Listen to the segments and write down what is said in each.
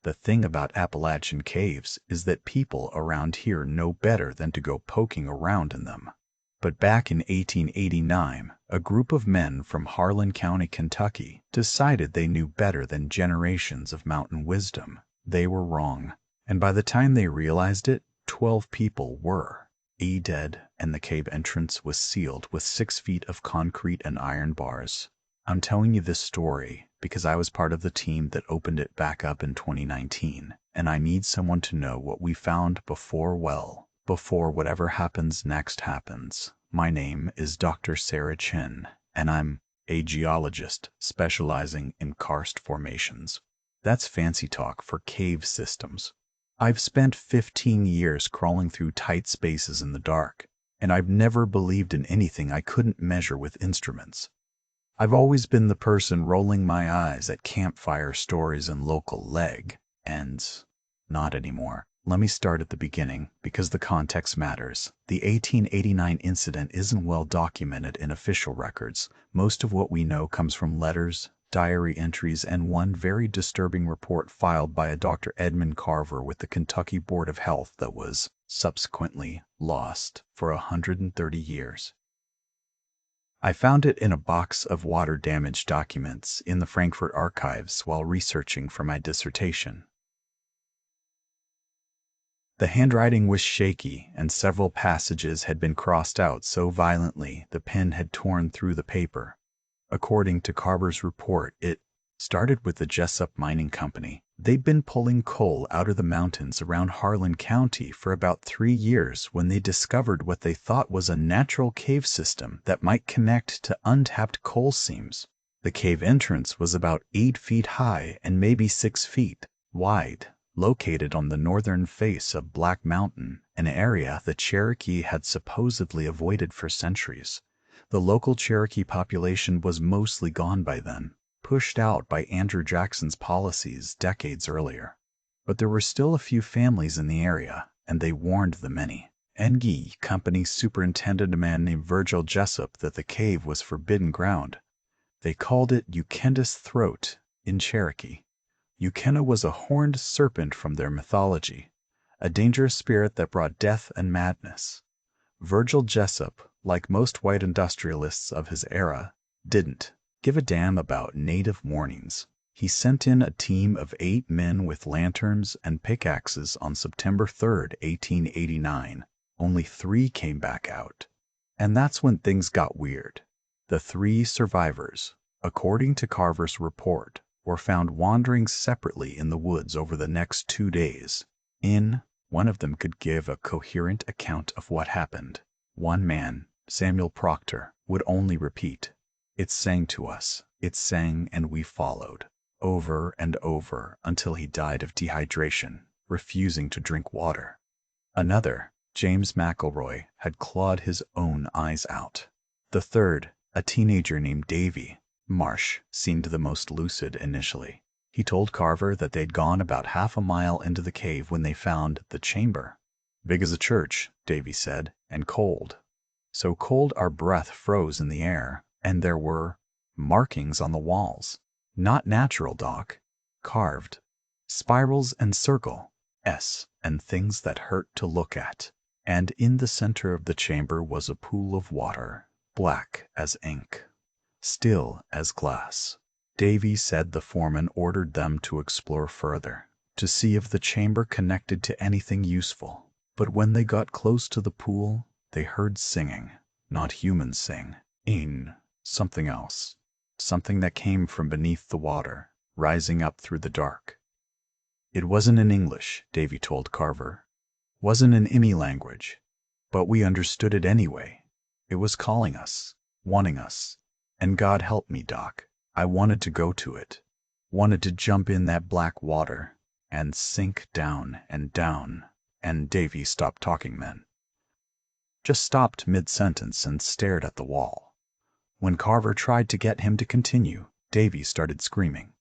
The thing about Appalachian caves is that people around here know better than to go poking around in them. But back in 1889, a group of men from Harlan County, Kentucky, decided they knew better than generations of mountain wisdom. They were wrong. And by the time they realized it, 12 people were dead, and the cave entrance was sealed with 6 feet of concrete and iron bars. I'm telling you this story because I was part of the team that opened it back up in 2019, and I need someone to know what we found before whatever happens next happens. My name is Dr. Sarah Chin, and I'm a geologist specializing in karst formations. That's fancy talk for cave systems. I've spent 15 years crawling through tight spaces in the dark, and I've never believed in anything I couldn't measure with instruments. I've always been the person rolling my eyes at campfire stories and local ends. Not anymore. Let me start at the beginning, because the context matters. The 1889 incident isn't well documented in official records. Most of what we know comes from letters, diary entries, and one very disturbing report filed by a Dr. Edmund Carver with the Kentucky Board of Health that was subsequently lost for 130 years. I found it in a box of water damage documents in the Frankfurt archives while researching for my dissertation. The handwriting was shaky, and several passages had been crossed out so violently the pen had torn through the paper. According to Carver's report, it started with the Jessup Mining Company. They'd been pulling coal out of the mountains around Harlan County for about 3 years when they discovered what they thought was a natural cave system that might connect to untapped coal seams. The cave entrance was about 8 feet high and maybe 6 feet wide, located on the northern face of Black Mountain, an area the Cherokee had supposedly avoided for centuries. The local Cherokee population was mostly gone by then, pushed out by Andrew Jackson's policies decades earlier. But there were still a few families in the area, and they warned the many. Engie Company superintended a man named Virgil Jessup that the cave was forbidden ground. They called it Ukenda's throat in Cherokee. Ukenna was a horned serpent from their mythology, a dangerous spirit that brought death and madness. Virgil Jessup, like most white industrialists of his era, didn't give a damn about native warnings. He sent in a team of 8 men with lanterns and pickaxes on September 3, 1889. Only 3 came back out. And that's when things got weird. The 3 survivors, according to Carver's report, were found wandering separately in the woods over the next 2 days. One of them could give a coherent account of what happened. One man, Samuel Proctor, would only repeat, "It sang to us, it sang, and we followed," over and over until he died of dehydration, refusing to drink water. Another, James McElroy, had clawed his own eyes out. The third, a teenager named Davy Marsh, seemed the most lucid initially. He told Carver that they'd gone about half a mile into the cave when they found the chamber. "Big as a church," Davy said, "and cold. So cold our breath froze in the air, and there were markings on the walls. Not natural, Doc. Carved. Spirals and circle, S, and things that hurt to look at. And in the center of the chamber was a pool of water, black as ink, still as glass." Davy said the foreman ordered them to explore further, to see if the chamber connected to anything useful. But when they got close to the pool, they heard singing. Not humans sing. Something else. Something that came from beneath the water, rising up through the dark. It wasn't in English, Davy told Carver. Wasn't in any language. But we understood it anyway. It was calling us, wanting us. And God help me, Doc. I wanted to go to it. Wanted to jump in that black water and sink down and down. And Davy stopped talking then. Just stopped mid-sentence and stared at the wall. When Carver tried to get him to continue, Davy started screaming.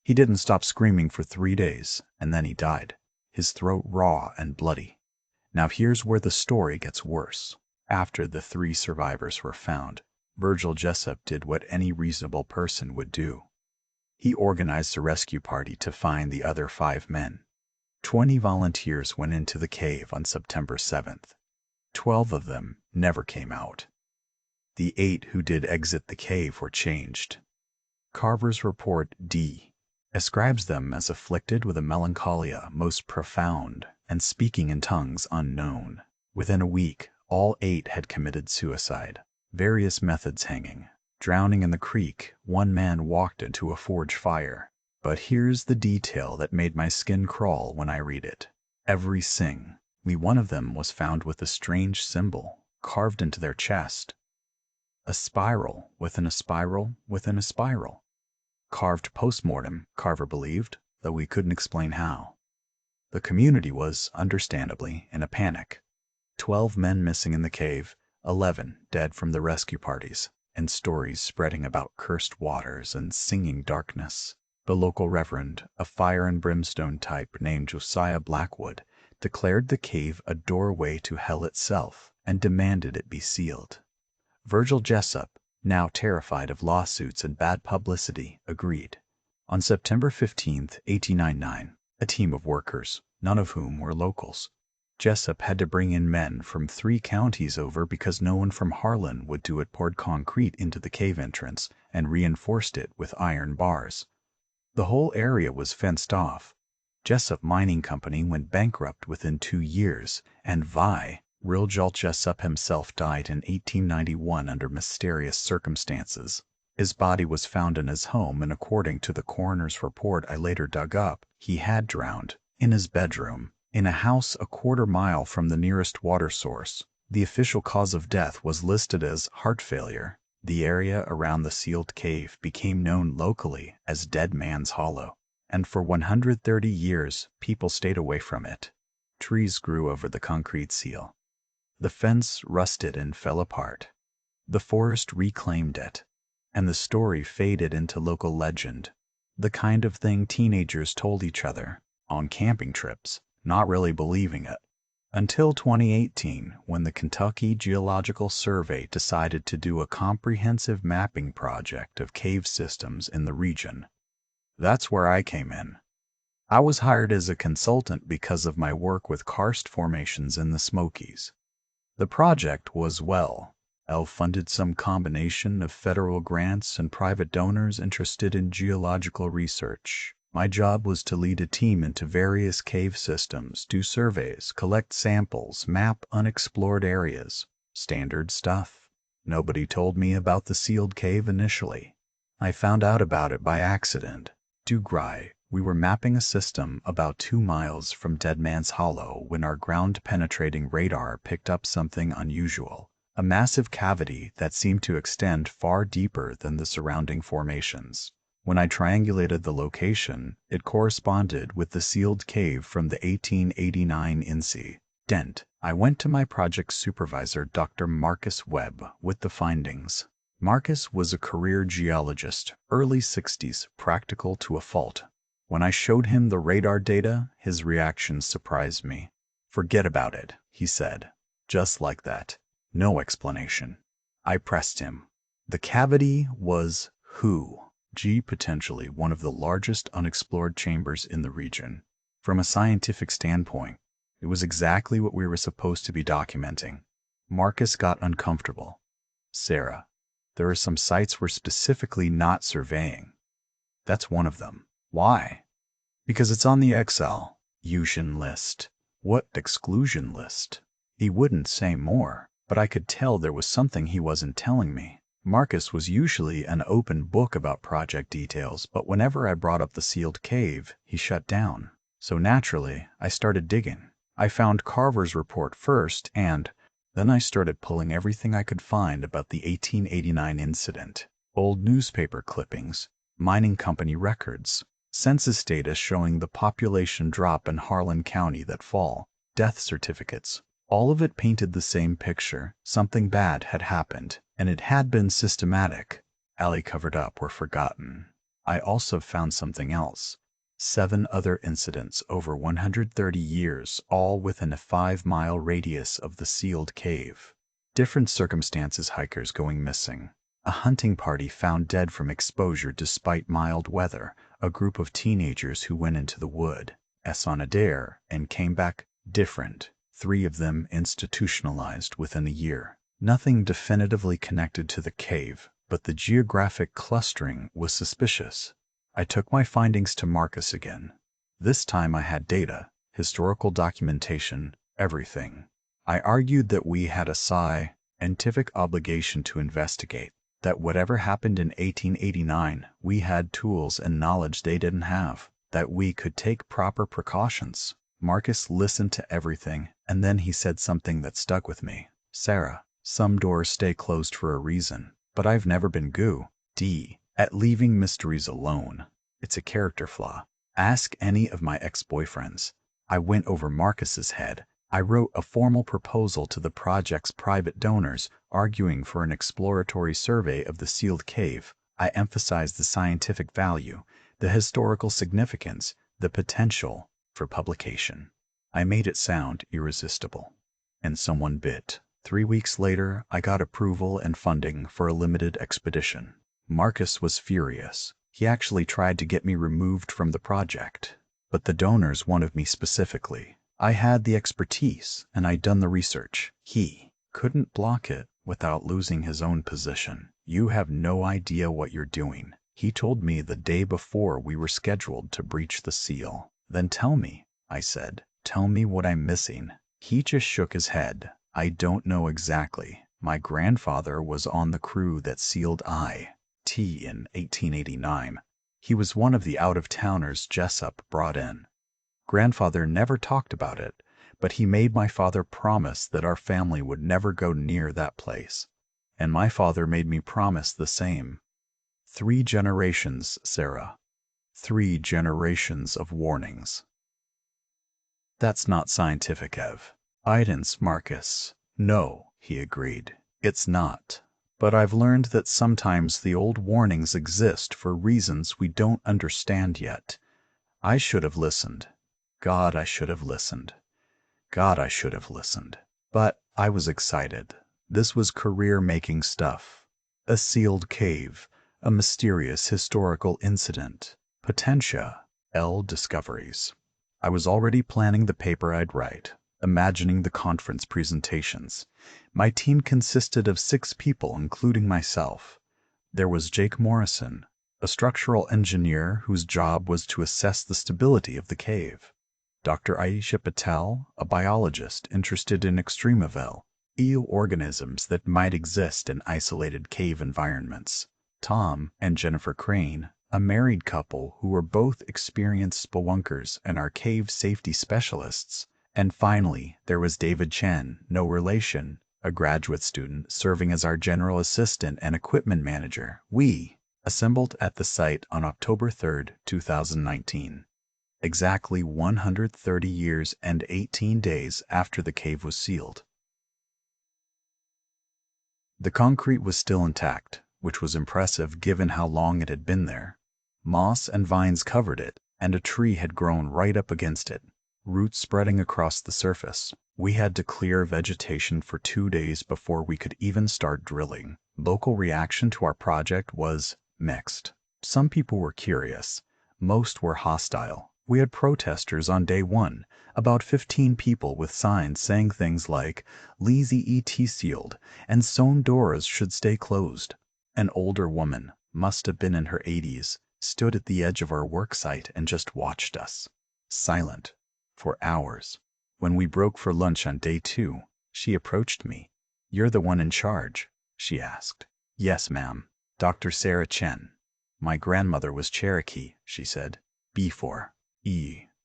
He didn't stop screaming for 3 days, and then he died, his throat raw and bloody. Now here's where the story gets worse. After the 3 survivors were found, Virgil Jessup did what any reasonable person would do. He organized a rescue party to find the other 5 men. 20 volunteers went into the cave on September 7th. 12 of them never came out. The 8 who did exit the cave were changed. Carver's report D ascribes them as afflicted with a melancholia most profound and speaking in tongues unknown. Within a week, all 8 had committed suicide. Various methods hanging. Drowning in the creek, one man walked into a forge fire. But here's the detail that made my skin crawl when I read it. Every single one of them was found with a strange symbol carved into their chest. A spiral within a spiral within a spiral. Carved post-mortem, Carver believed, though we couldn't explain how. The community was, understandably, in a panic. 12 men missing in the cave, 11 dead from the rescue parties, and stories spreading about cursed waters and singing darkness. The local reverend, a fire and brimstone type named Josiah Blackwood, declared the cave a doorway to hell itself and demanded it be sealed. Virgil Jessup, now terrified of lawsuits and bad publicity, agreed. On September 15, 1899, a team of workers, none of whom were locals. Jessup had to bring in men from 3 counties over because no one from Harlan would do it, poured concrete into the cave entrance and reinforced it with iron bars. The whole area was fenced off. Jessup Mining Company went bankrupt within 2 years, and Virgil Jessup himself died in 1891 under mysterious circumstances. His body was found in his home, and according to the coroner's report I later dug up, he had drowned in his bedroom in a house a quarter-mile from the nearest water source. The official cause of death was listed as heart failure. The area around the sealed cave became known locally as Dead Man's Hollow, and for 130 years people stayed away from it. Trees grew over the concrete seal. The fence rusted and fell apart. The forest reclaimed it, and the story faded into local legend, the kind of thing teenagers told each other on camping trips, not really believing it. Until 2018, when the Kentucky Geological Survey decided to do a comprehensive mapping project of cave systems in the region. That's where I came in. I was hired as a consultant because of my work with karst formations in the Smokies. The project was funded, some combination of federal grants and private donors interested in geological research. My job was to lead a team into various cave systems, do surveys, collect samples, map unexplored areas. Standard stuff. Nobody told me about the sealed cave initially. I found out about it by accident. We were mapping a system about 2 miles from Dead Man's Hollow when our ground-penetrating radar picked up something unusual, a massive cavity that seemed to extend far deeper than the surrounding formations. When I triangulated the location, it corresponded with the sealed cave from the 1889 incident. I went to my project supervisor, Dr. Marcus Webb, with the findings. Marcus was a career geologist, early 60s, practical to a fault. When I showed him the radar data, his reaction surprised me. "Forget about it," he said. Just like that. No explanation. I pressed him. The cavity was potentially one of the largest unexplored chambers in the region. From a scientific standpoint, it was exactly what we were supposed to be documenting. Marcus got uncomfortable. "Sarah, there are some sites we're specifically not surveying." "That's one of them." "Why?" "Because it's on the exclusion list." "What exclusion list?" He wouldn't say more, but I could tell there was something he wasn't telling me. Marcus was usually an open book about project details, but whenever I brought up the sealed cave, he shut down. So naturally, I started digging. I found Carver's report first, and then I started pulling everything I could find about the 1889 incident. Old newspaper clippings, mining company records, census data showing the population drop in Harlan County that fall, death certificates. All of it painted the same picture. Something bad had happened, and it had been systematic. Alley covered up or forgotten. I also found something else. 7 other incidents over 130 years, all within a 5-mile radius of the sealed cave. Different circumstances, hikers going missing. A hunting party found dead from exposure despite mild weather, a group of teenagers who went into the wood on a dare and came back different, 3 of them institutionalized within a year. Nothing definitively connected to the cave, but the geographic clustering was suspicious. I took my findings to Marcus again. This time I had data, historical documentation, everything. I argued that we had a scientific obligation to investigate, that whatever happened in 1889, we had tools and knowledge they didn't have, that we could take proper precautions. Marcus listened to everything, and then he said something that stuck with me. Sarah, some doors stay closed for a reason, but I've never been at leaving mysteries alone. It's a character flaw. Ask any of my ex-boyfriends. I went over Marcus's head. I wrote a formal proposal to the project's private donors, arguing for an exploratory survey of the sealed cave. I emphasized the scientific value, the historical significance, the potential for publication. I made it sound irresistible. And someone bit. 3 weeks later, I got approval and funding for a limited expedition. Marcus was furious. He actually tried to get me removed from the project. But the donors wanted me specifically. I had the expertise, and I'd done the research. He couldn't block it without losing his own position. You have no idea what you're doing, he told me the day before we were scheduled to breach the seal. Then tell me, I said. Tell me what I'm missing. He just shook his head. I don't know exactly. My grandfather was on the crew that sealed IT in 1889. He was one of the out-of-towners Jessup brought in. Grandfather never talked about it, but he made my father promise that our family would never go near that place. And my father made me promise the same. 3 generations, Sarah. 3 generations of warnings. That's not scientific, Ev. Idence, Marcus. No, he agreed. It's not. But I've learned that sometimes the old warnings exist for reasons we don't understand yet. I should have listened. God, I should have listened. God, I should have listened. But I was excited. This was career-making stuff. A sealed cave, a mysterious historical incident, potentia, discoveries. I was already planning the paper I'd write, imagining the conference presentations. My team consisted of 6 people, including myself. There was Jake Morrison, a structural engineer whose job was to assess the stability of the cave. Dr. Aisha Patel, a biologist interested in extremeville, organisms that might exist in isolated cave environments. Tom and Jennifer Crane, a married couple who were both experienced spelunkers and are cave safety specialists. And finally, there was David Chen, no relation, a graduate student serving as our general assistant and equipment manager. We assembled at the site on October 3, 2019. Exactly 130 years and 18 days after the cave was sealed. The concrete was still intact, which was impressive given how long it had been there. Moss and vines covered it, and a tree had grown right up against it, roots spreading across the surface. We had to clear vegetation for 2 days before we could even start drilling. Local reaction to our project was mixed. Some people were curious. Most were hostile. We had protesters on day 1, about 15 people with signs saying things like, "Lazy ET sealed," and "Sewn doors should stay closed." An older woman, must have been in her 80s, stood at the edge of our work site and just watched us. Silent. For hours. When we broke for lunch on day 2, she approached me. "You're the one in charge?" she asked. "Yes, ma'am. Dr. Sarah Chen. My grandmother was Cherokee," she said. "Before.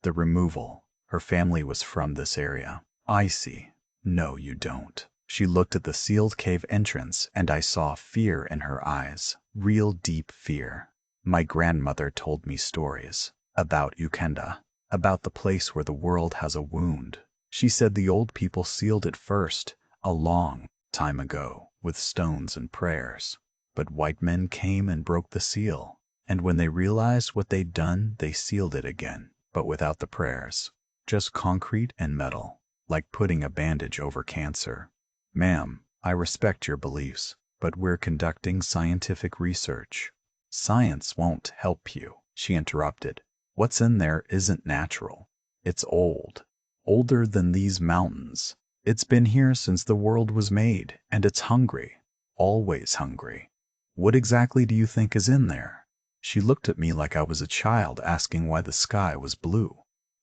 The removal. Her family was from this area." "I see. No, you don't." She looked at the sealed cave entrance, and I saw fear in her eyes. Real deep fear. "My grandmother told me stories. About Ukenda. About the place where the world has a wound. She said the old people sealed it first, a long time ago, with stones and prayers. But white men came and broke the seal. And when they realized what they'd done, they sealed it again, but without the prayers. Just concrete and metal, like putting a bandage over cancer." "Ma'am, I respect your beliefs, but we're conducting scientific research. Science won't help you, she interrupted. What's in there isn't natural. It's old. Older than these mountains. It's been here since the world was made, and it's hungry. Always hungry. What exactly do you think is in there? She looked at me like I was a child asking why the sky was blue.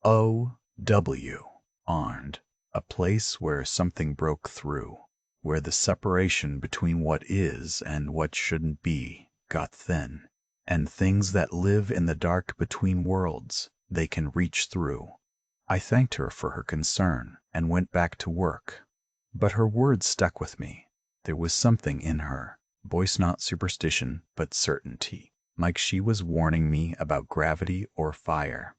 O.W. Arndt. A place where something broke through, where the separation between what is and what shouldn't be got thin, and things that live in the dark between worlds, they can reach through. I thanked her for her concern and went back to work. But her words stuck with me. There was something in her, voice not superstition, but certainty, like she was warning me about gravity or fire.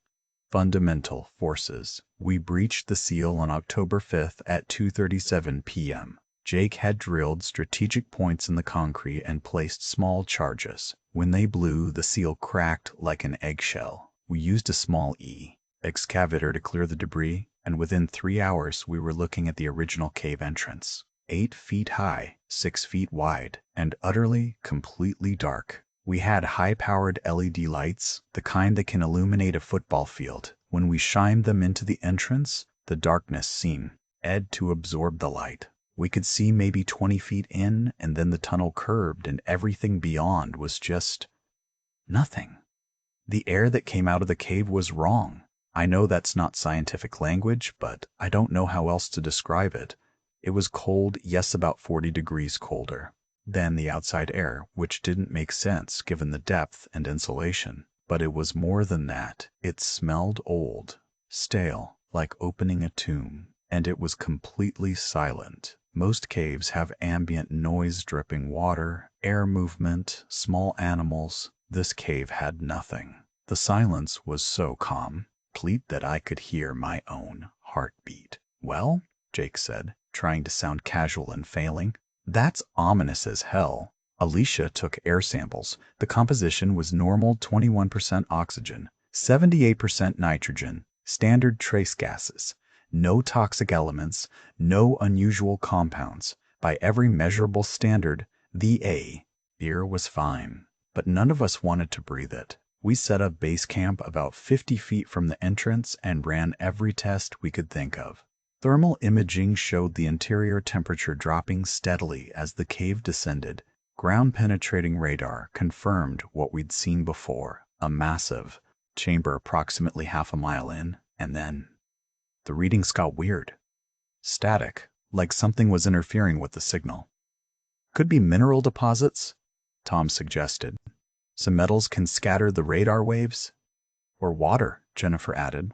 Fundamental forces. We breached the seal on October 5th at 2:37 p.m. Jake had drilled strategic points in the concrete and placed small charges. When they blew, the seal cracked like an eggshell. We used a small excavator to clear the debris, and within 3 hours we were looking at the original cave entrance. 8 feet high, 6 feet wide, and utterly, completely dark. We had high-powered LED lights, the kind that can illuminate a football field. When we shined them into the entrance, the darkness seemed to absorb the light. We could see maybe 20 feet in, and then the tunnel curved, and everything beyond was just nothing. The air that came out of the cave was wrong. I know that's not scientific language, but I don't know how else to describe it. It was cold, yes, about 40 degrees colder than the outside air, which didn't make sense given the depth and insulation. But it was more than that. It smelled old, stale, like opening a tomb, and it was completely silent. Most caves have ambient noise, dripping water, air movement, small animals. This cave had nothing. The silence was so calm, complete, that I could hear my own heartbeat. Well, Jake said, trying to sound casual and failing. That's ominous as hell. Alicia took air samples. The composition was normal 21% oxygen, 78% nitrogen, standard trace gases. No toxic elements, no unusual compounds. By every measurable standard, the air was fine. But none of us wanted to breathe it. We set up base camp about 50 feet from the entrance and ran every test we could think of. Thermal imaging showed the interior temperature dropping steadily as the cave descended. Ground-penetrating radar confirmed what we'd seen before, a massive chamber approximately half a mile in, and then the readings got weird. Static, like something was interfering with the signal. Could be mineral deposits, Tom suggested. Some metals can scatter the radar waves. Or water, Jennifer added.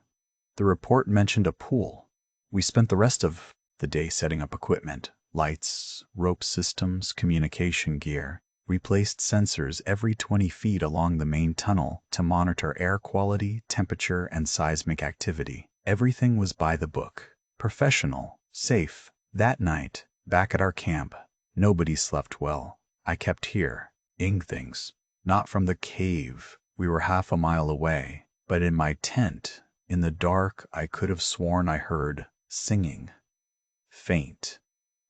The report mentioned a pool. We spent the rest of the day setting up equipment, lights, rope systems, communication gear. We placed sensors every 20 feet along the main tunnel to monitor air quality, temperature, and seismic activity. Everything was by the book. Professional, safe. That night, back at our camp, nobody slept well. I kept hearing things. Not from the cave. We were half a mile away. But in my tent, in the dark, I could have sworn I heard singing. Faint.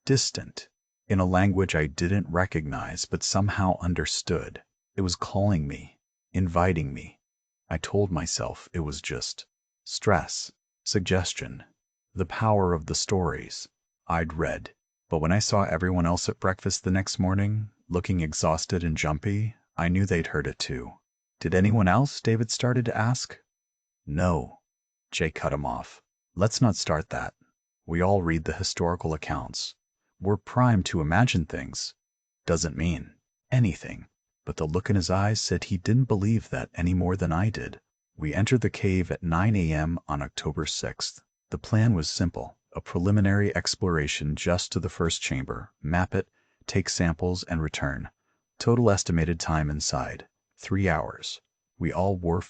Distant. In a language I didn't recognize but somehow understood. It was calling me, inviting me. I told myself it was just stress, suggestion, the power of the stories I'd read. But when I saw everyone else at breakfast the next morning, looking exhausted and jumpy, I knew they'd heard it too. Did anyone else? David started to ask. No. Jake cut him off. Let's not start that. We all read the historical accounts. We're primed to imagine things. Doesn't mean anything. But the look in his eyes said he didn't believe that any more than I did. We entered the cave at 9 a.m. on October 6th. The plan was simple. A preliminary exploration just to the first chamber. Map it, take samples, and return. Total estimated time inside, 3 hours. We all wore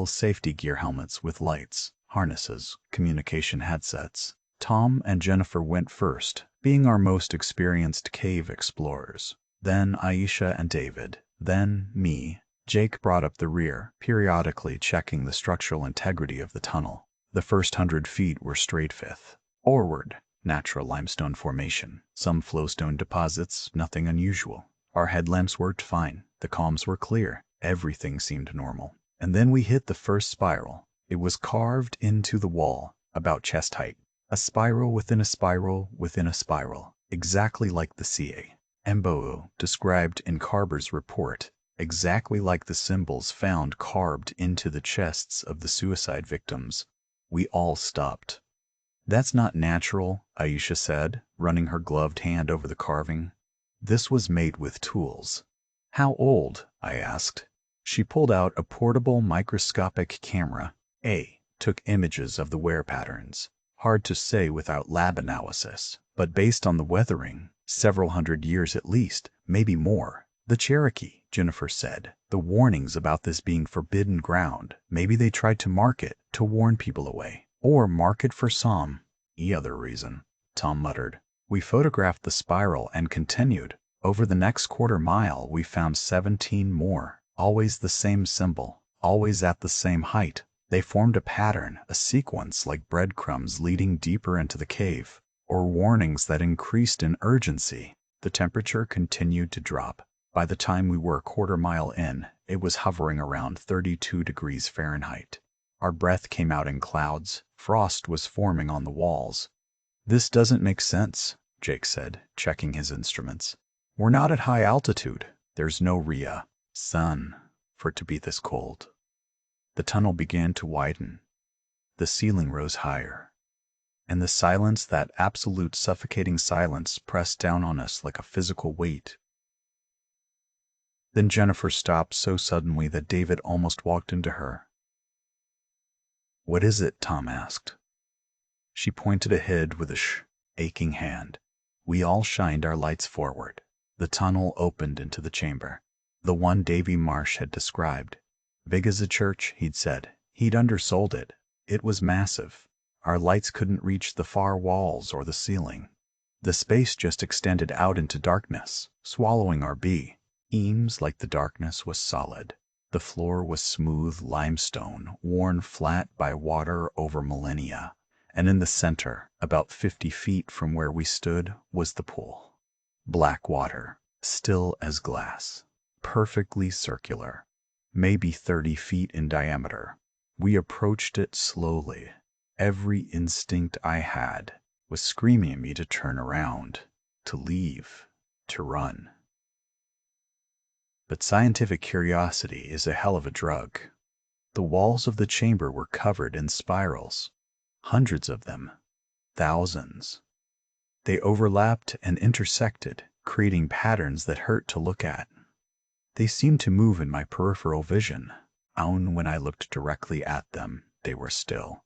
safety gear helmets with lights, harnesses, communication headsets. Tom and Jennifer went first, being our most experienced cave explorers. Then Aisha and David. Then me. Jake brought up the rear, periodically checking the structural integrity of the tunnel. The first 100 feet were straight forward. Natural limestone formation. Some flowstone deposits, nothing unusual. Our headlamps worked fine. The comms were clear. Everything seemed normal. And then we hit the first spiral. It was carved into the wall, about chest height. A spiral within a spiral within a spiral. Exactly like the CA. Mboo described in Carber's report. Exactly like the symbols found carved into the chests of the suicide victims. We all stopped. That's not natural, Aisha said, running her gloved hand over the carving. This was made with tools. How old? I asked. She pulled out a portable microscopic camera. Took images of the wear patterns. Hard to say without lab analysis, but based on the weathering, several hundred years at least, maybe more. The Cherokee, Jennifer said. The warnings about this being forbidden ground. Maybe they tried to mark it, to warn people away. Or mark it for some other reason, Tom muttered. We photographed the spiral and continued. Over the next quarter mile we found 17 more. Always the same symbol. Always at the same height. They formed a pattern, a sequence like breadcrumbs leading deeper into the cave, or warnings that increased in urgency. The temperature continued to drop. By the time we were a quarter mile in, it was hovering around 32 degrees Fahrenheit. Our breath came out in clouds. Frost was forming on the walls. This doesn't make sense, Jake said, checking his instruments. We're not at high altitude. There's no sun for it to be this cold. The tunnel began to widen. The ceiling rose higher. And the silence, that absolute suffocating silence, pressed down on us like a physical weight. Then Jennifer stopped so suddenly that David almost walked into her. What is it? Tom asked. She pointed ahead with a aching hand. We all shined our lights forward. The tunnel opened into the chamber, the one Davy Marsh had described. Big as a church, he'd said. He'd undersold it. It was massive. Our lights couldn't reach the far walls or the ceiling. The space just extended out into darkness, swallowing our beams like the darkness was solid. The floor was smooth limestone, worn flat by water over millennia. And in the center, about 50 feet from where we stood, was the pool. Black water, still as glass, perfectly circular, maybe 30 feet in diameter. We approached it slowly. Every instinct I had was screaming at me to turn around, to leave, to run. But scientific curiosity is a hell of a drug. The walls of the chamber were covered in spirals. Hundreds of them. Thousands. They overlapped and intersected, creating patterns that hurt to look at. They seemed to move in my peripheral vision. When I looked directly at them, they were still.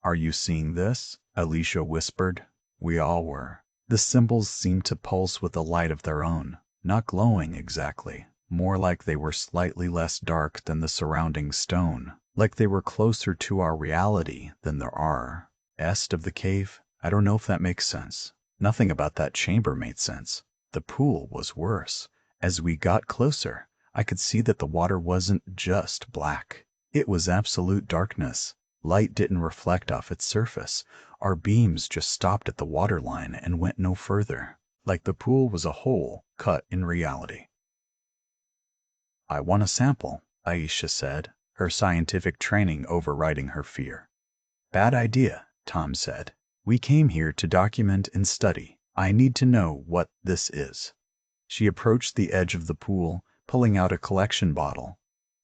Are you seeing this? Alicia whispered. We all were. The symbols seemed to pulse with a light of their own, not glowing exactly. More like they were slightly less dark than the surrounding stone, like they were closer to our reality than there are. East of the cave, I don't know if that makes sense. Nothing about that chamber made sense. The pool was worse. As we got closer, I could see that the water wasn't just black. It was absolute darkness. Light didn't reflect off its surface. Our beams just stopped at the waterline and went no further, like the pool was a hole cut in reality. I want a sample, Aisha said, her scientific training overriding her fear. Bad idea, Tom said. We came here to document and study. I need to know what this is. She approached the edge of the pool, pulling out a collection bottle.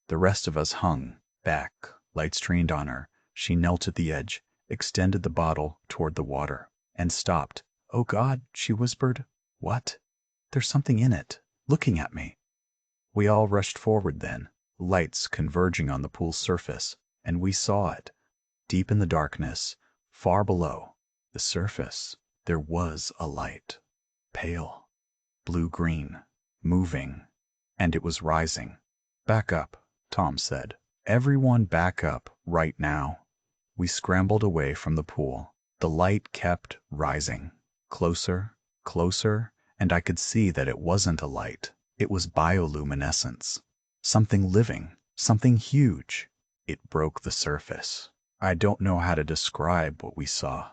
The rest of us hung back, lights trained on her. She knelt at the edge, extended the bottle toward the water, and stopped. Oh God, she whispered. What? There's something in it, looking at me. We all rushed forward then, lights converging on the pool's surface, and we saw it. Deep in the darkness, far below the surface, there was a light. Pale, blue-green, moving, and it was rising. Back up, Tom said. Everyone back up right now. We scrambled away from the pool. The light kept rising. Closer, closer, and I could see that it wasn't a light. It was bioluminescence. Something living, something huge. It broke the surface. I don't know how to describe what we saw.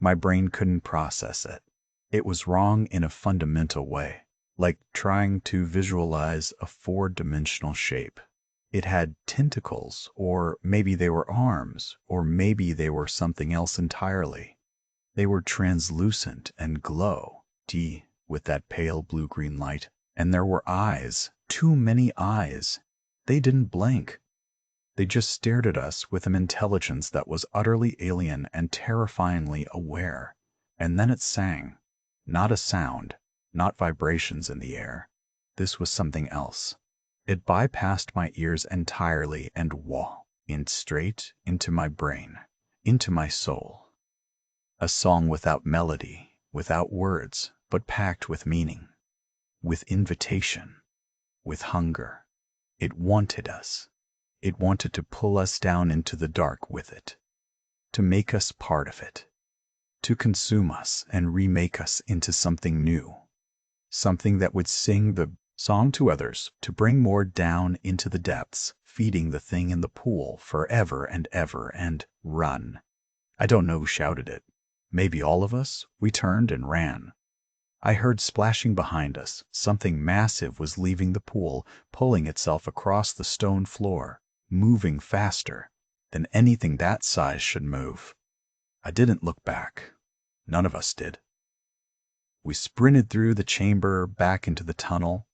My brain couldn't process it. It was wrong in a fundamental way, like trying to visualize a four-dimensional shape. It had tentacles, or maybe they were arms, or maybe they were something else entirely. They were translucent and with that pale blue-green light. And there were eyes, too many eyes. They didn't blink. They just stared at us with an intelligence that was utterly alien and terrifyingly aware. And then it sang. Not a sound, not vibrations in the air. This was something else. It bypassed my ears entirely and straight into my brain, into my soul. A song without melody, without words, but packed with meaning, with invitation, with hunger. It wanted us. It wanted to pull us down into the dark with it, to make us part of it, to consume us and remake us into something new, something that would sing the song to others, to bring more down into the depths, feeding the thing in the pool forever and ever and run. I don't know who shouted it. Maybe all of us. We turned and ran. I heard splashing behind us. Something massive was leaving the pool, pulling itself across the stone floor, moving faster than anything that size should move. I didn't look back. None of us did. We sprinted through the chamber, back into the tunnel.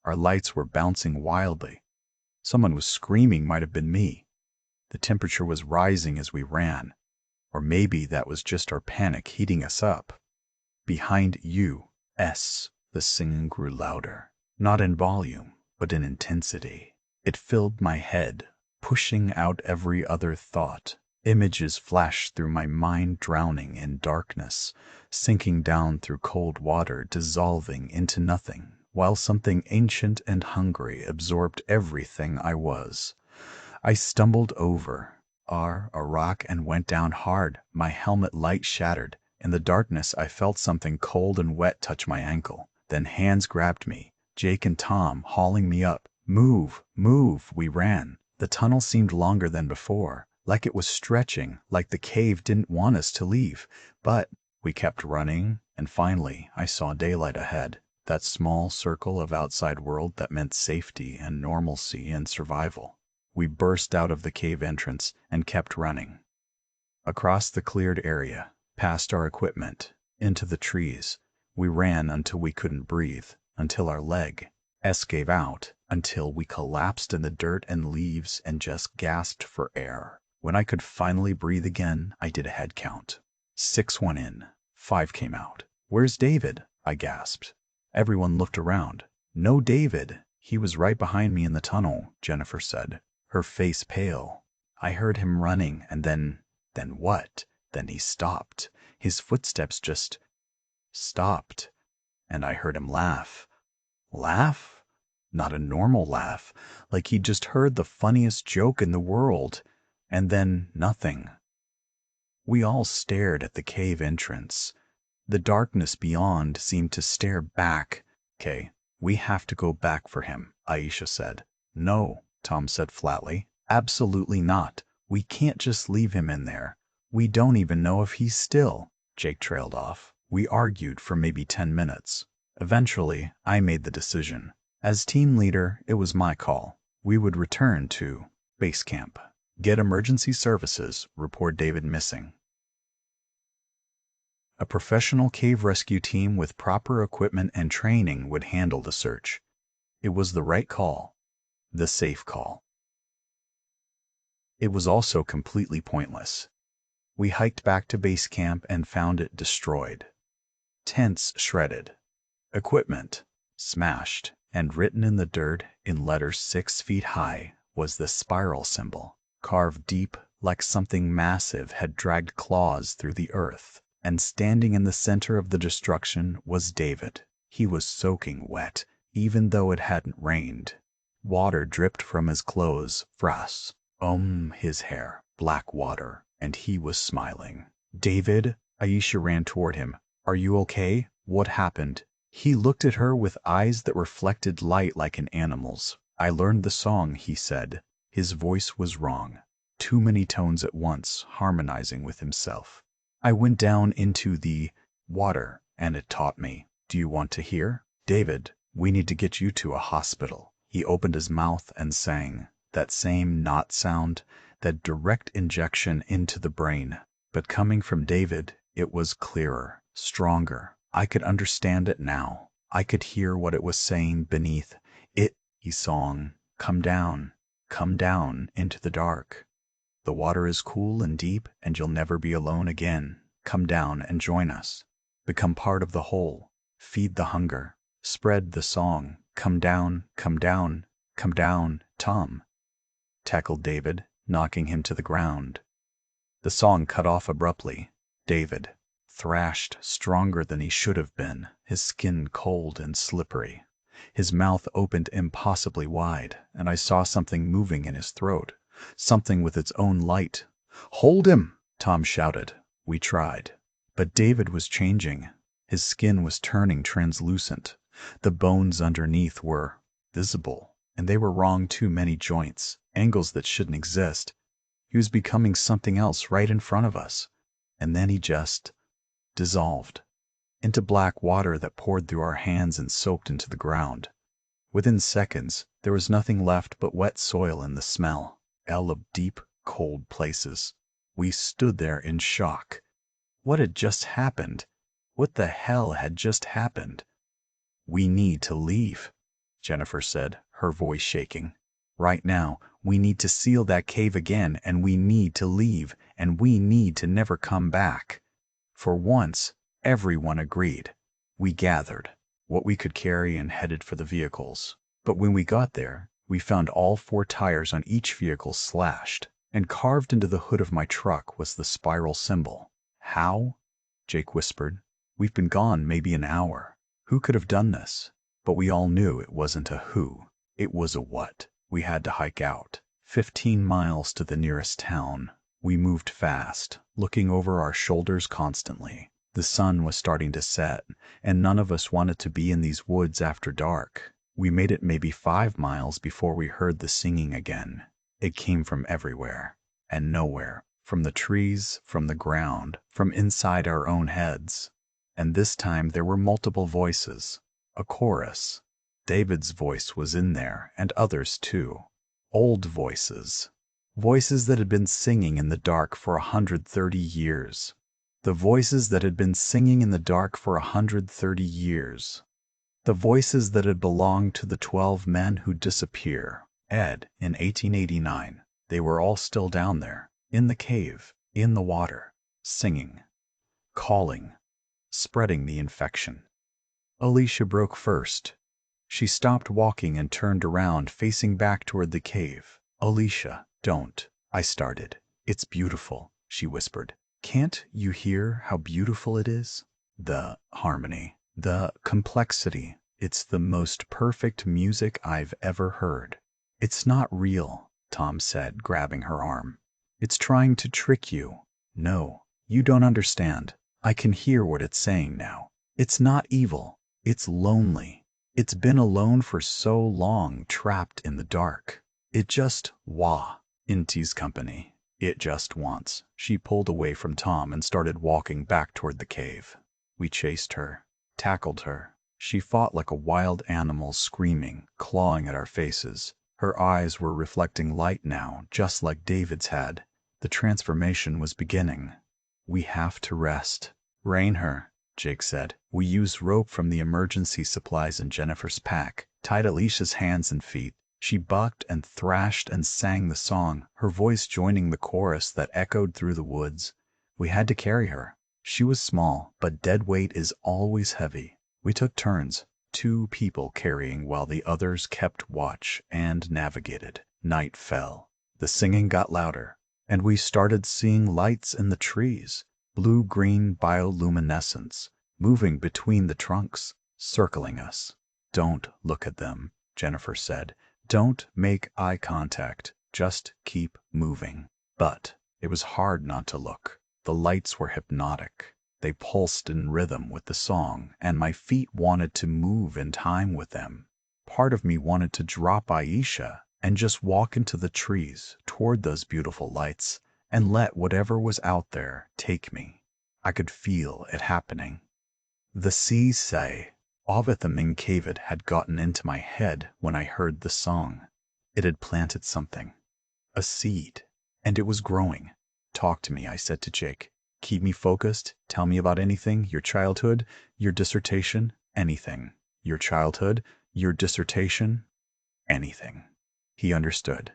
Our lights were bouncing wildly. Someone was screaming, might have been me. The temperature was rising as we ran. Or maybe that was just our panic heating us up. Behind us, the singing grew louder, not in volume, but in intensity. It filled my head, pushing out every other thought. Images flashed through my mind, drowning in darkness, sinking down through cold water, dissolving into nothing, while something ancient and hungry absorbed everything I was. I stumbled over a rock and went down hard. My helmet light shattered. In the darkness, I felt something cold and wet touch my ankle. Then hands grabbed me, Jake and Tom hauling me up. Move, move, we ran. The tunnel seemed longer than before, like it was stretching, like the cave didn't want us to leave. But we kept running, and finally I saw daylight ahead. That small circle of outside world that meant safety and normalcy and survival. We burst out of the cave entrance and kept running. Across the cleared area, past our equipment, into the trees. We ran until we couldn't breathe, until our legs gave out, until we collapsed in the dirt and leaves and just gasped for air. When I could finally breathe again, I did a head count. 6 went in, 5 came out. Where's David? I gasped. Everyone looked around. No David. He was right behind me in the tunnel, Jennifer said, her face pale. I heard him running, and then what? Then he stopped. His footsteps just stopped. And I heard him laugh. Laugh? Not a normal laugh, like he'd just heard the funniest joke in the world. And then nothing. We all stared at the cave entrance. The darkness beyond seemed to stare back. "Okay, we have to go back for him," Aisha said. "No," Tom said flatly. "Absolutely not. We can't just leave him in there. We don't even know if he's still." Jake trailed off. We argued for maybe 10 minutes. Eventually, I made the decision. As team leader, it was my call. We would return to base camp. Get emergency services, report David missing. A professional cave rescue team with proper equipment and training would handle the search. It was the right call, the safe call. It was also completely pointless. We hiked back to base camp and found it destroyed. Tents shredded, equipment smashed, and written in the dirt in letters 6 feet high was the spiral symbol, carved deep like something massive had dragged claws through the earth. And standing in the center of the destruction was David. He was soaking wet, even though it hadn't rained. Water dripped from his clothes, his hair, black water, and he was smiling. "David," Aisha ran toward him. "Are you okay? What happened?" He looked at her with eyes that reflected light like an animal's. "I learned the song," he said. His voice was wrong. Too many tones at once, harmonizing with himself. I went down into the water, and it taught me. Do you want to hear? David, we need to get you to a hospital. He opened his mouth and sang. That same knot sound, that direct injection into the brain. But coming from David, it was clearer, stronger. I could understand it now. I could hear what it was saying beneath it. He sang, come down into the dark. The water is cool and deep, and you'll never be alone again. Come down and join us. Become part of the whole. Feed the hunger. Spread the song. Come down, Tom, tackled David, knocking him to the ground. The song cut off abruptly. David thrashed stronger than he should have been, his skin cold and slippery. His mouth opened impossibly wide, and I saw something moving in his throat, something with its own light. Hold him! Tom shouted. We tried. But David was changing. His skin was turning translucent. The bones underneath were visible, and they were wrong too many joints, angles that shouldn't exist. He was becoming something else right in front of us. And then he just dissolved into black water that poured through our hands and soaked into the ground. Within seconds, there was nothing left but wet soil and the smell of deep, cold places. We stood there in shock. What had just happened? What the hell had just happened? We need to leave, Jennifer said, her voice shaking. Right now, we need to seal that cave again, and we need to leave, and we need to never come back. For once, everyone agreed. We gathered what we could carry and headed for the vehicles. But when we got there, we found all 4 tires on each vehicle slashed, and carved into the hood of my truck was the spiral symbol. How? Jake whispered. We've been gone maybe an hour. Who could have done this? But we all knew it wasn't a who. It was a what. We had to hike out. 15 miles to the nearest town. We moved fast, looking over our shoulders constantly. The sun was starting to set, and none of us wanted to be in these woods after dark. We made it maybe 5 miles before we heard the singing again. It came from everywhere and nowhere, from the trees, from the ground, from inside our own heads. And this time there were multiple voices, a chorus. David's voice was in there, and others too. Old voices. Voices that had been singing in the dark for 130 years. The voices that had been singing in the dark for 130 years. The voices that had belonged to the 12 men who disappear. Ed, in 1889. They were all still down there, in the cave, in the water, singing, calling, spreading the infection. Alicia broke first. She stopped walking and turned around, facing back toward the cave. Alicia, don't, I started. It's beautiful, she whispered. Can't you hear how beautiful it is? The harmony, the complexity. It's the most perfect music I've ever heard. It's not real, Tom said, grabbing her arm. It's trying to trick you. No, you don't understand. I can hear what it's saying now. It's not evil. It's lonely. It's been alone for so long, trapped in the dark. It just in's company. It just wants. She pulled away from Tom and started walking back toward the cave. We chased her, tackled her. She fought like a wild animal, screaming, clawing at our faces. Her eyes were reflecting light now, just like David's had. The transformation was beginning. We have to rest. Rein her, Jake said. We used rope from the emergency supplies in Jennifer's pack, tied Alicia's hands and feet. She bucked and thrashed and sang the song, her voice joining the chorus that echoed through the woods. We had to carry her. She was small, but dead weight is always heavy. We took turns, 2 people carrying while the others kept watch and navigated. Night fell. The singing got louder, and we started seeing lights in the trees, blue-green bioluminescence, moving between the trunks, circling us. Don't look at them, Jennifer said. Don't make eye contact. Just keep moving. But it was hard not to look. The lights were hypnotic. They pulsed in rhythm with the song, and my feet wanted to move in time with them. Part of me wanted to drop Aisha and just walk into the trees toward those beautiful lights and let whatever was out there take me. I could feel it happening. The sea say, Ovathaming Cavid had gotten into my head when I heard the song. It had planted something. A seed. And it was growing. Talk to me, I said to Jake. Keep me focused. Tell me about anything. Your childhood, your dissertation, anything. Your childhood, your dissertation, anything. He understood.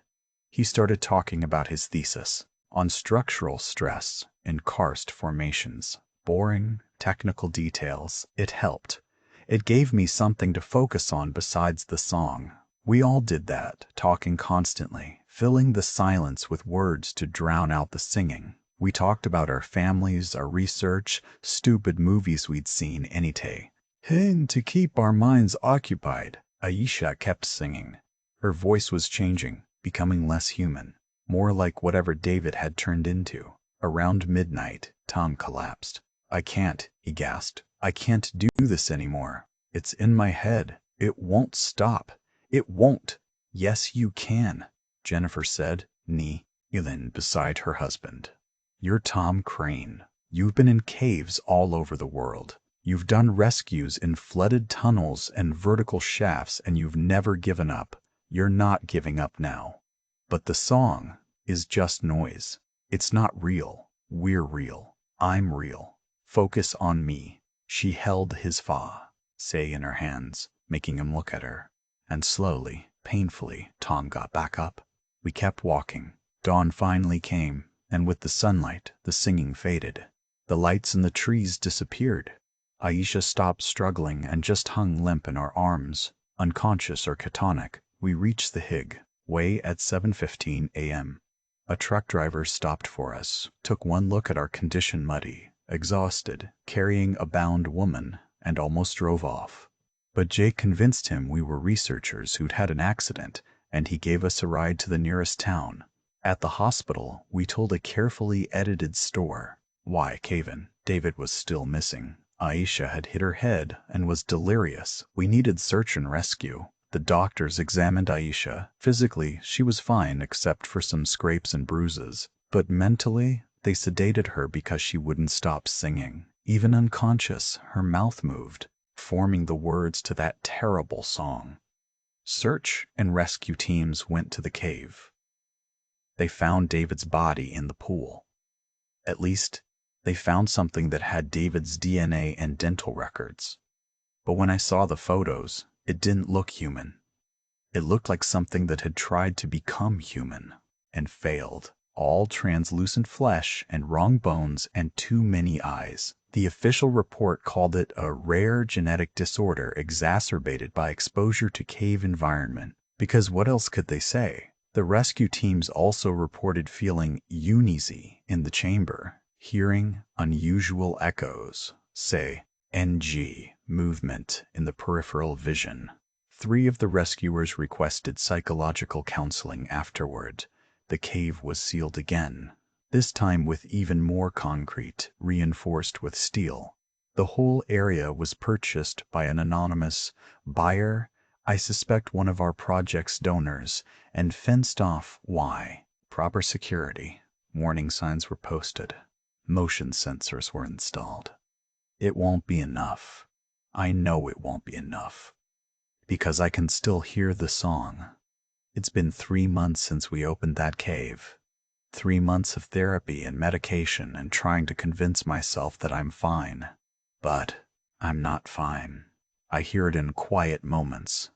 He started talking about his thesis on structural stress in karst formations. Boring, technical details. It helped. It gave me something to focus on besides the song. We all did that, talking constantly, filling the silence with words to drown out the singing. We talked about our families, our research, stupid movies we'd seen any day. And to keep our minds occupied, Aisha kept singing. Her voice was changing, becoming less human, more like whatever David had turned into. Around midnight, Tom collapsed. I can't, he gasped. I can't do this anymore. It's in my head. It won't stop. It won't. Yes, you can, Jennifer said, kneeling beside her husband. You're Tom Crane. You've been in caves all over the world. You've done rescues in flooded tunnels and vertical shafts, and you've never given up. You're not giving up now. But the song is just noise. It's not real. We're real. I'm real. Focus on me. She held his say in her hands, making him look at her. And slowly, painfully, Tom got back up. We kept walking. Dawn finally came, and with the sunlight, the singing faded. The lights in the trees disappeared. Aisha stopped struggling and just hung limp in our arms, unconscious or catatonic. We reached the Hig way at 7:15 a.m. A truck driver stopped for us, took one look at our condition, muddy, exhausted, carrying a bound woman, and almost drove off. But Jake convinced him we were researchers who'd had an accident, and he gave us a ride to the nearest town. At the hospital, we told a carefully edited story. Why Caven? David was still missing. Aisha had hit her head and was delirious. We needed search and rescue. The doctors examined Aisha. Physically, she was fine except for some scrapes and bruises. But mentally, they sedated her because she wouldn't stop singing. Even unconscious, her mouth moved, forming the words to that terrible song. Search and rescue teams went to the cave. They found David's body in the pool. At least, they found something that had David's DNA and dental records. But when I saw the photos, it didn't look human. It looked like something that had tried to become human and failed. All translucent flesh and wrong bones and too many eyes. The official report called it a rare genetic disorder exacerbated by exposure to cave environment. Because what else could they say? The rescue teams also reported feeling uneasy in the chamber, hearing unusual echoes, say, NG, movement in the peripheral vision. 3 of the rescuers requested psychological counseling afterward. The cave was sealed again, this time with even more concrete, reinforced with steel. The whole area was purchased by an anonymous buyer, I suspect one of our project's donors, and fenced off. Why? Proper security. Warning signs were posted. Motion sensors were installed. It won't be enough. I know it won't be enough. Because I can still hear the song. It's been 3 months since we opened that cave. 3 months of therapy and medication and trying to convince myself that I'm fine. But I'm not fine. I hear it in quiet moments,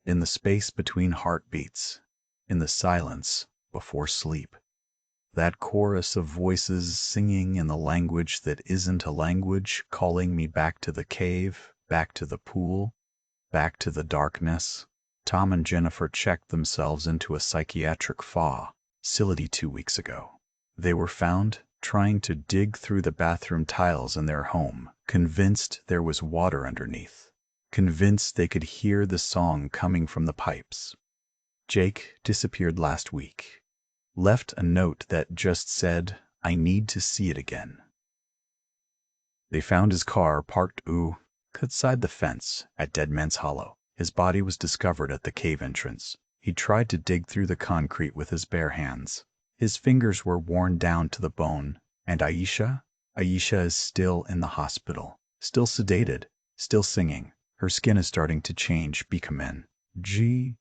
in the space between heartbeats, in the silence before sleep. That chorus of voices singing in the language that isn't a language, calling me back to the cave, back to the pool, back to the darkness. Tom and Jennifer checked themselves into a psychiatric facility 2 weeks ago. They were found trying to dig through the bathroom tiles in their home, convinced there was water underneath, convinced they could hear the song coming from the pipes. Jake disappeared last week, left a note that just said, I need to see it again. They found his car parked outside the fence at Dead Man's Hollow. His body was discovered at the cave entrance. He tried to dig through the concrete with his bare hands. His fingers were worn down to the bone. And Aisha? Aisha is still in the hospital, still sedated, still singing. Her skin is starting to change, become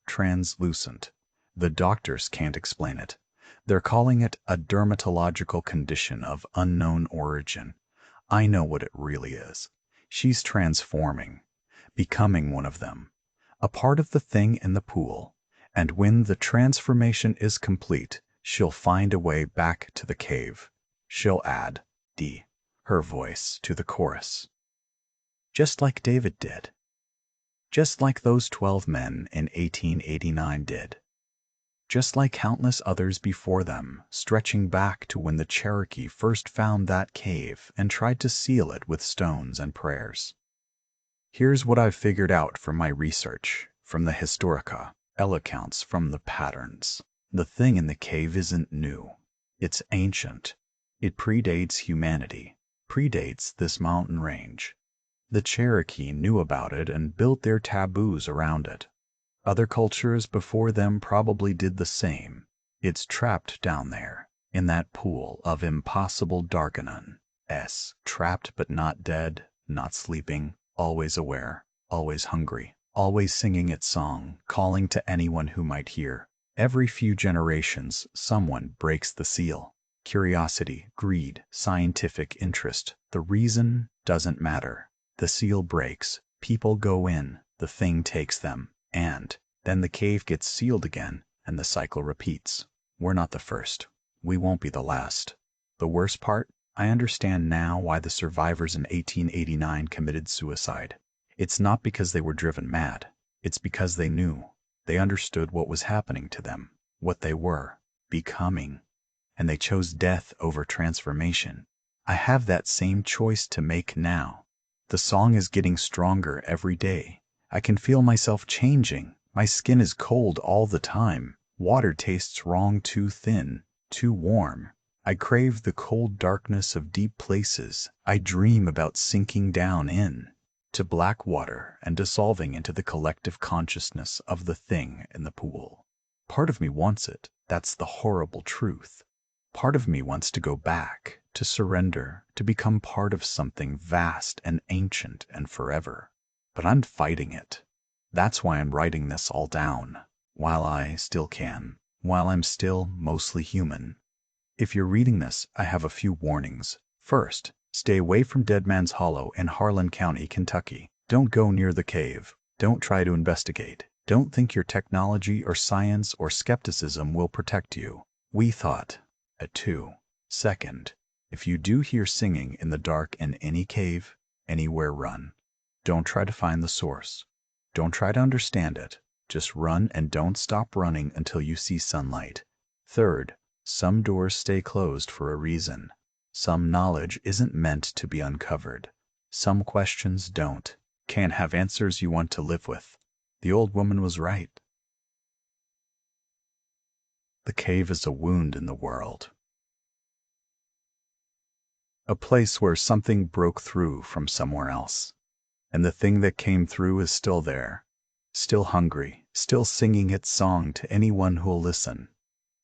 translucent. The doctors can't explain it. They're calling it a dermatological condition of unknown origin. I know what it really is. She's transforming, becoming one of them, a part of the thing in the pool. And when the transformation is complete, she'll find a way back to the cave. She'll add her voice to the chorus. Just like David did. Just like those 12 men in 1889 did. Just like countless others before them, stretching back to when the Cherokee first found that cave and tried to seal it with stones and prayers. Here's what I've figured out from my research, from the Historica, accounts, from the patterns. The thing in the cave isn't new. It's ancient. It predates humanity, predates this mountain range. The Cherokee knew about it and built their taboos around it. Other cultures before them probably did the same. It's trapped down there, in that pool of impossible darkanon. Trapped but not dead, not sleeping, always aware, always hungry, always singing its song, calling to anyone who might hear. Every few generations, someone breaks the seal. Curiosity, greed, scientific interest. The reason doesn't matter. The seal breaks, people go in, the thing takes them, and then the cave gets sealed again, and the cycle repeats. We're not the first. We won't be the last. The worst part? I understand now why the survivors in 1889 committed suicide. It's not because they were driven mad. It's because they knew. They understood what was happening to them, what they were becoming, and they chose death over transformation. I have that same choice to make now. The song is getting stronger every day. I can feel myself changing. My skin is cold all the time. Water tastes wrong, too thin, too warm. I crave the cold darkness of deep places. I dream about sinking down to black water and dissolving into the collective consciousness of the thing in the pool. Part of me wants it. That's the horrible truth. Part of me wants to go back, to surrender, to become part of something vast and ancient and forever. But I'm fighting it. That's why I'm writing this all down, while I still can, while I'm still mostly human. If you're reading this, I have a few warnings. First, stay away from Dead Man's Hollow in Harlan County, Kentucky. Don't go near the cave. Don't try to investigate. Don't think your technology or science or skepticism will protect you. We thought. At 2. Second, if you do hear singing in the dark in any cave, anywhere, run. Don't try to find the source. Don't try to understand it. Just run, and don't stop running until you see sunlight. Third, some doors stay closed for a reason. Some knowledge isn't meant to be uncovered. Some questions can't have answers you want to live with. The old woman was right. The cave is a wound in the world. A place where something broke through from somewhere else. And the thing that came through is still there, still hungry, still singing its song to anyone who'll listen.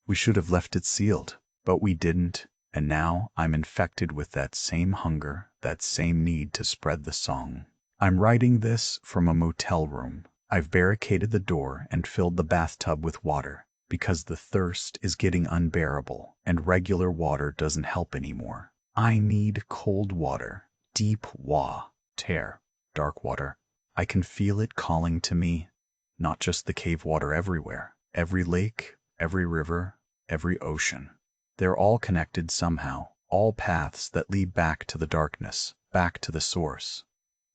We should have left it sealed, but we didn't, and now I'm infected with that same hunger, that same need to spread the song. I'm writing this from a motel room. I've barricaded the door and filled the bathtub with water, because the thirst is getting unbearable, and regular water doesn't help anymore. I need cold water, deep dark water. I can feel it calling to me. Not just the cave water everywhere. Every lake, every river, every ocean. They're all connected somehow. All paths that lead back to the darkness, back to the source.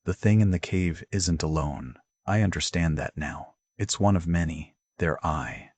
The thing in the cave isn't alone. I understand that now. It's one of many. There are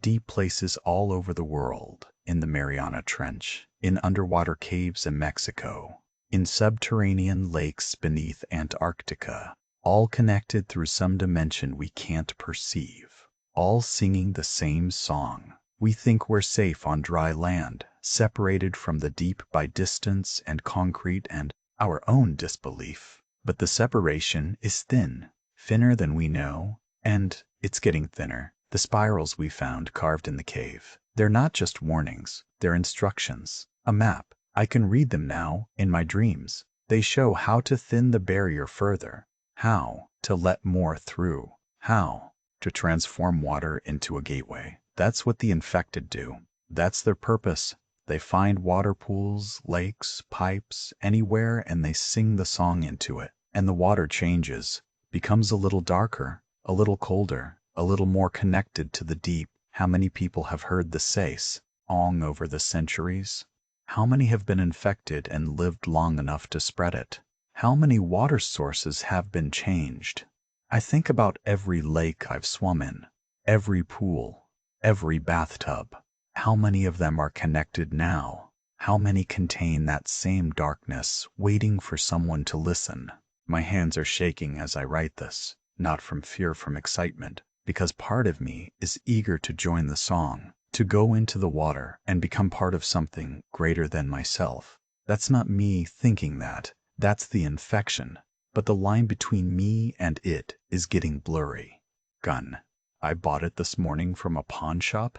deep places all over the world. In the Mariana Trench, in underwater caves in Mexico, in subterranean lakes beneath Antarctica, all connected through some dimension we can't perceive, all singing the same song. We think we're safe on dry land, separated from the deep by distance and concrete and our own disbelief. But the separation is thin, thinner than we know, and it's getting thinner. The spirals we found carved in the cave, they're not just warnings, they're instructions, a map, I can read them now in my dreams. They show how to thin the barrier further, how to let more through, how to transform water into a gateway. That's what the infected do. That's their purpose. They find water pools, lakes, pipes, anywhere, and they sing the song into it. And the water changes, becomes a little darker, a little colder, a little more connected to the deep. How many people have heard the song over the centuries? How many have been infected and lived long enough to spread it? How many water sources have been changed? I think about every lake I've swum in, every pool, every bathtub. How many of them are connected now? How many contain that same darkness, waiting for someone to listen? My hands are shaking as I write this, not from fear, from excitement, because part of me is eager to join the song, to go into the water and become part of something greater than myself. That's not me thinking that. That's the infection. But the line between me and it is getting blurry. Gun. I bought it this morning from a pawn shop.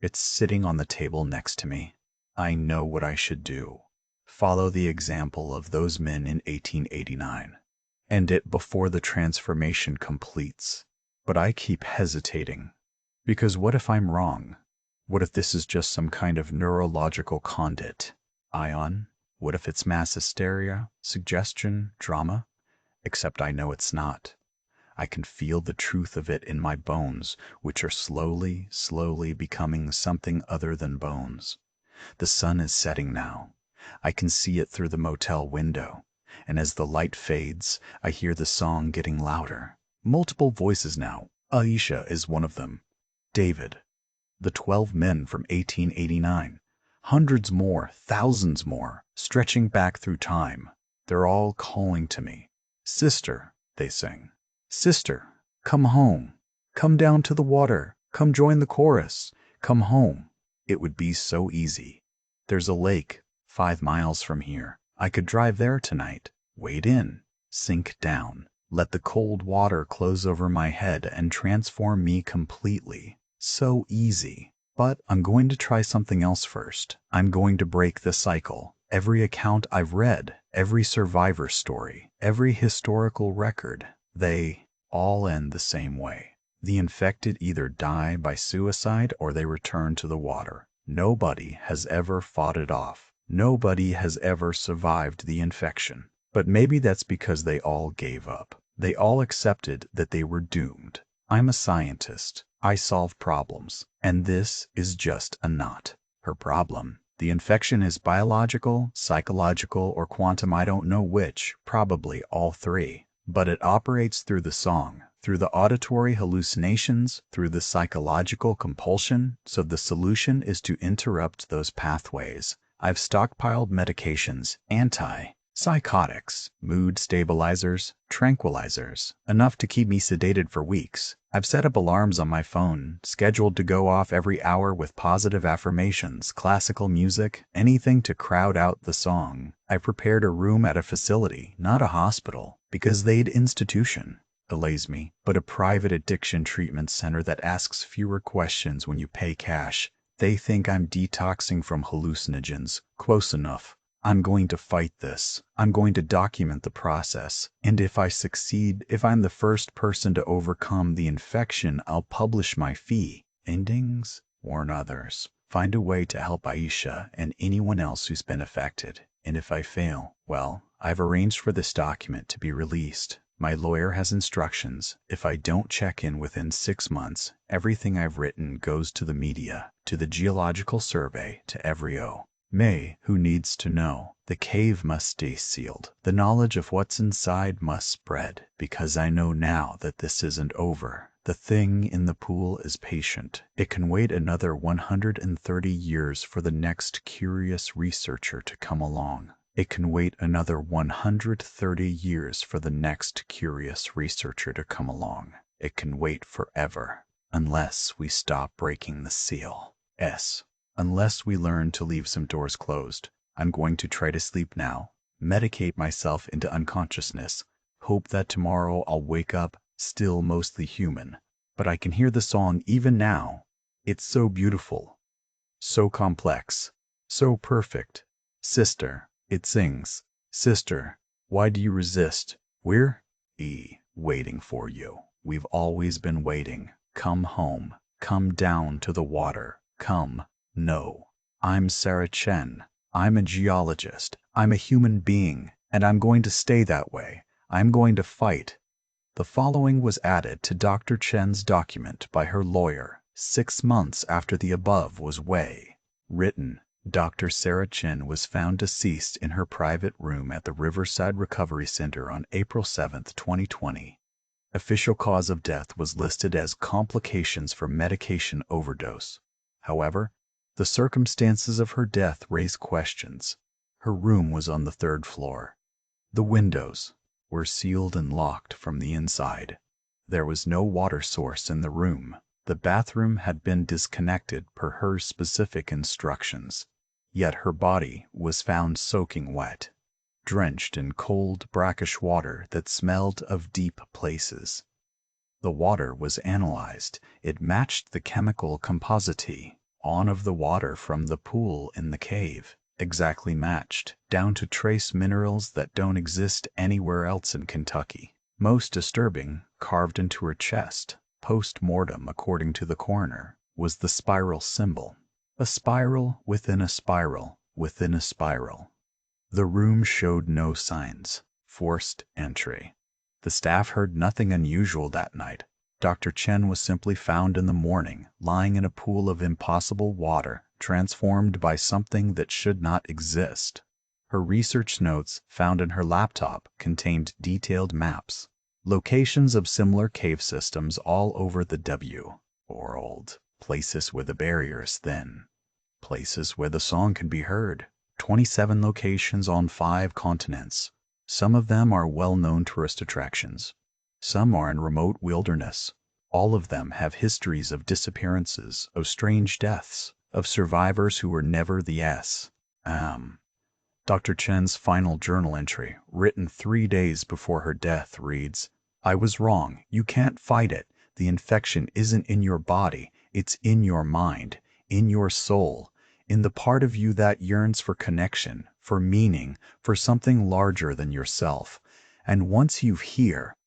It's sitting on the table next to me. I know what I should do. Follow the example of those men in 1889. End it before the transformation completes. But I keep hesitating. Because what if I'm wrong? What if this is just some kind of neurological conduit? Ion? What if it's mass hysteria, suggestion, drama? Except I know it's not. I can feel the truth of it in my bones, which are slowly, slowly becoming something other than bones. The sun is setting now. I can see it through the motel window. And as the light fades, I hear the song getting louder. Multiple voices now. Aisha is one of them. David. The 12 men from 1889. Hundreds more, thousands more, stretching back through time. They're all calling to me. Sister, they sing. Sister, come home. Come down to the water. Come join the chorus. Come home. It would be so easy. There's a lake 5 miles from here. I could drive there tonight. Wade in. Sink down. Let the cold water close over my head and transform me completely. So easy. But I'm going to try something else first. I'm going to break the cycle. Every account I've read, every survivor story, every historical record, they all end the same way. The infected either die by suicide or they return to the water. Nobody has ever fought it off. Nobody has ever survived the infection. But maybe that's because they all gave up. They all accepted that they were doomed. I'm a scientist. I solve problems. And this is just a knot. Her problem. The infection is biological, psychological, or quantum, I don't know which, probably all three. But it operates through the song, through the auditory hallucinations, through the psychological compulsion, so the solution is to interrupt those pathways. I've stockpiled medications, antipsychotics, mood stabilizers, tranquilizers, enough to keep me sedated for weeks. I've set up alarms on my phone, scheduled to go off every hour with positive affirmations, classical music, anything to crowd out the song. I prepared a room at a facility, not a hospital, because they'd institution. Allays me, but a private addiction treatment center that asks fewer questions when you pay cash. They think I'm detoxing from hallucinogens. Close enough. I'm going to fight this. I'm going to document the process. And if I succeed, if I'm the first person to overcome the infection, I'll publish my fee. Endings? Warn others. Find a way to help Aisha and anyone else who's been affected. And if I fail, well, I've arranged for this document to be released. My lawyer has instructions. If I don't check in within 6 months, everything I've written goes to the media, to the Geological Survey, to every May who needs to know. The cave must stay sealed. The knowledge of what's inside must spread, because I know now that this isn't over. The thing in the pool is patient. It can wait another 130 years for the next curious researcher to come along. It can wait another 130 years for the next curious researcher to come along. It can wait forever, unless we stop breaking the seal. Unless we learn to leave some doors closed. I'm going to try to sleep now, medicate myself into unconsciousness, hope that tomorrow I'll wake up still mostly human. But I can hear the song even now. It's so beautiful, so complex, so perfect, Sister, it sings. Sister, why do you resist? We're waiting for you. We've always been waiting. Come home. Come down to the water. Come. No. I'm Sarah Chen. I'm a geologist. I'm a human being, and I'm going to stay that way. I'm going to fight. The following was added to Dr. Chen's document by her lawyer 6 months after the above was written. Dr. Sarah Chen was found deceased in her private room at the Riverside Recovery Center on April 7, 2020. Official cause of death was listed as complications from medication overdose. However, the circumstances of her death raise questions. Her room was on the 3rd floor. The windows were sealed and locked from the inside. There was no water source in the room. The bathroom had been disconnected per her specific instructions. Yet her body was found soaking wet, drenched in cold, brackish water that smelled of deep places. The water was analyzed. It matched the chemical composite of the water from the pool in the cave. Exactly matched, down to trace minerals that don't exist anywhere else in Kentucky. Most disturbing, carved into her chest, post-mortem according to the coroner, was the spiral symbol. A spiral within a spiral within a spiral. The room showed no signs. Forced entry. The staff heard nothing unusual that night. Dr. Chen was simply found in the morning, lying in a pool of impossible water, transformed by something that should not exist. Her research notes, found in her laptop, contained detailed maps, locations of similar cave systems all over the world. Places where the barrier is thin. Places where the song can be heard. 27 locations on 5 continents. Some of them are well-known tourist attractions. Some are in remote wilderness. All of them have histories of disappearances, of strange deaths, of survivors who were never the Dr. Chen's final journal entry, written 3 days before her death, reads, "I was wrong. You can't fight it. The infection isn't in your body. It's in your mind, in your soul, in the part of you that yearns for connection, for meaning, for something larger than yourself. And once you've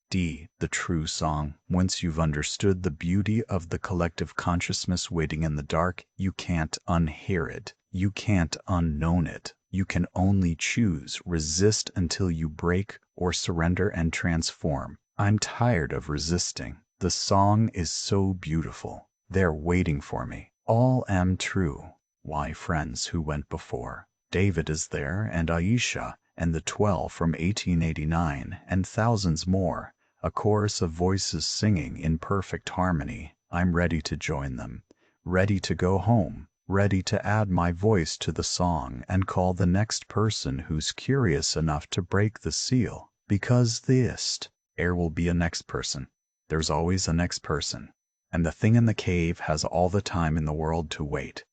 the true song, once you've understood the beauty of the collective consciousness waiting in the dark, you can't unhear it. You can't unknown it. You can only choose, resist until you break, or surrender and transform. I'm tired of resisting. The song is so beautiful. They're waiting for me. All am true. Why, friends who went before. David is there, and Aisha, and the 12 from 1889, and thousands more. A chorus of voices singing in perfect harmony. I'm ready to join them. Ready to go home. Ready to add my voice to the song and call the next person who's curious enough to break the seal. Because there will be a next person. There's always a next person. And the thing in the cave has all the time in the world to wait.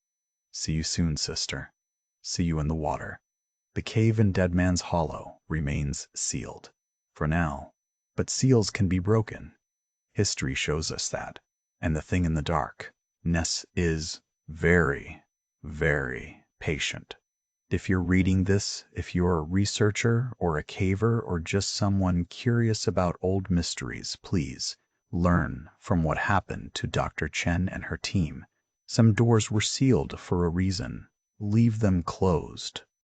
See you soon, sister. See you in the water. The cave in Dead Man's Hollow remains sealed. For now. But seals can be broken. History shows us that. And the thing in the darkness is very, very patient. If you're reading this, if you're a researcher or a caver or just someone curious about old mysteries, please learn from what happened to Dr. Chen and her team. Some doors were sealed for a reason. Leave them closed.